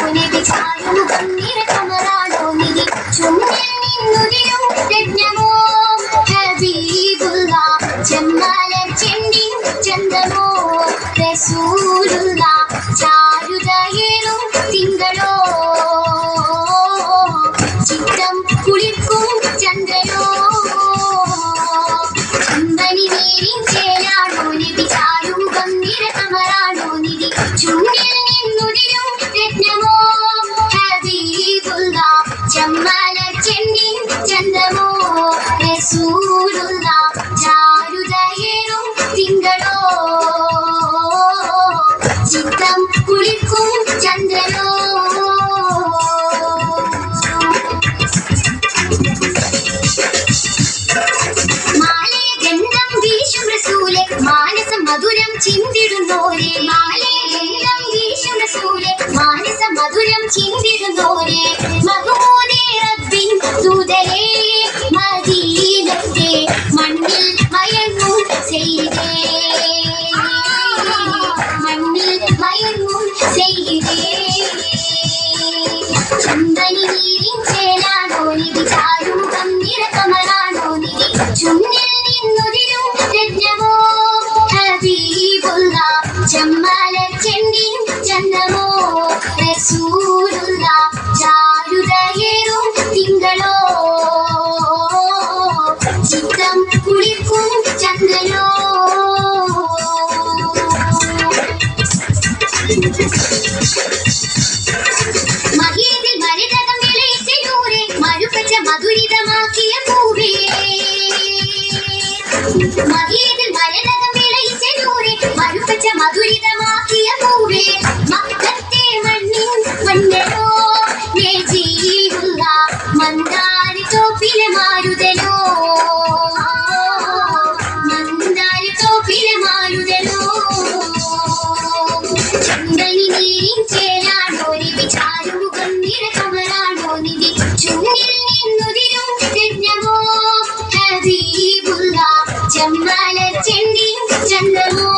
നിധി ചാരുമുഖം നിറകമലാണോ നിധി ചുണ്ടിൽ നിന്നുതിരും രത്നമോ ഹബീബുള്ള ചെമ്മലർ ചെണ്ടിൻ ചന്തമോ റസൂലുള്ള ചാരുതയേറും തിങ്കളോ ചിത്തം കുളിർക്കും ചന്ദ്രനോ ചമ്പനി നീരിൻ ചേലാണോ നിധി ചാരുമുഖം നിറകമലാണോ നിധി ചുണ്ടിൽ നിന്നുതിരും രത്നമോ ഹബീബുള്ള ചെമ്മലർ ചെണ്ടിൻ ചന്തമോ റസൂലുള്ള ചാരുതയേറും തിങ്കളോ ചിത്തം കുളിർക്കും ചന്ദ്രനോ മാലയ ഗന്ധം വീശും റസൂലെ മാനസം മധുരം ചിന്തിടുന്നോരെ മാലയ ഗന്ധം വീശും റസൂലെ മാനസം മധുരം ചിന്തിടുന്നോരെ മഹമൂദേ റബ്ബിൻ ദൂതരേ മദീനത്തെ മണ്ണിൽ മയങ്ങും ചെയ്തേ മണ്ണിൽ മയങ്ങും ചെയ്തേ ചന്ദനി നീരിൻ ചേലാണോ നിധി ചാരുമുഖം നിറകമലാണോ നിധി ചുണ്ടിൽ നിന്നുതിരും രത്നമോ ഹബീബുള്ള ചെമ്മലർ ചെണ്ടിൻ ചന്തമോ റസൂലുള്ള ചാരുതയേറും തിങ്കളോ ചിത്തം കുളിർക്കും ചന്ദ്രനോ മഹീതിൽ മരതകം വിളയിച്ച നൂറെ മഴുപ്പച്ച മധുരിതമാക്കിയ പൂവേ മഹീതിൽ മരതകം വിളയിച്ച നൂറെ മഴുപ്പച്ച മധുരിതമാക്കിയ പൂവേ മക്കത്തെ മണ്ണിൻ മണ്ണനോ നെജിയിലുള്ള മന്ദാരി തോപ്പിലെ മാരുതനോ മന്ദാരി തോപ്പിലെ മാരുതനോ ചന്ദനി നീരിൻ ചേലാണോ നിധി ചാരുമുഖം നിറകമലാണോ നിധി ചുണ്ടിൽ നിന്നുതിരും രത്നമോ ഹബീബുള്ള ചെമ്മലർ ചെണ്ടിൻ ചന്തമോ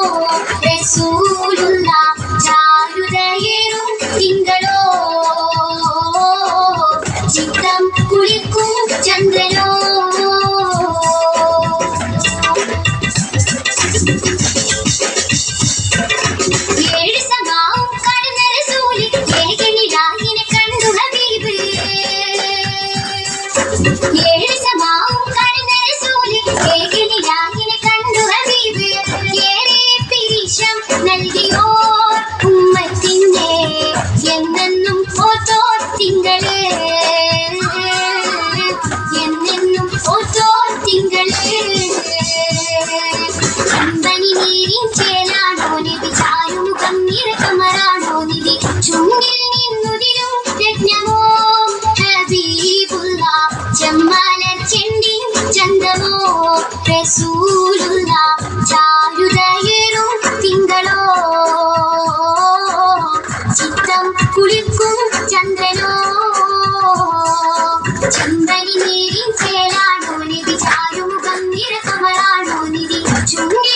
റസൂലുള്ള ചാരുതയേറും തിങ്കളോ ചിത്തം കുളിർക്കും ചന്ദ്രനോ ഏഴ് സമാവും കടന്ന റസൂല് ഏകനിലാഹിനെ കണ്ടു ഹബീബ് ഏഴ് സമാവും കടന്ന റസൂല് ഏകനിലാഹിനെ കണ്ടു ഹബീബ് ഏറെ പിരിശം നൽകിയോ ഉമ്മത്തിനെ എന്നെന്നും ഓത്തോ തിങ്കള് എന്നെന്നും ഓത്തോ തിങ്കള് ചന്ദനി നീരിൻ ചേലാണോ നിധി ചാരുമുഖം നിറകമലാണോ നിധി ചുണ്ടിൽ നിന്നുതിരും രത്നമോ ഹബീബുള്ള ചെമ്മലർ ചെണ്ടിൻ ചന്തമോ റസൂലുള്ള ചാരുതയേറും തിങ്കളോ ചിത്തം കുളിർക്കും ചന്ദ്രനോ ചന്ദനി നീരിൻ ചേലാണോ നിധി ചാരുമുഖം നിറകമലാണോ നിധി ചുണ്ടിൽ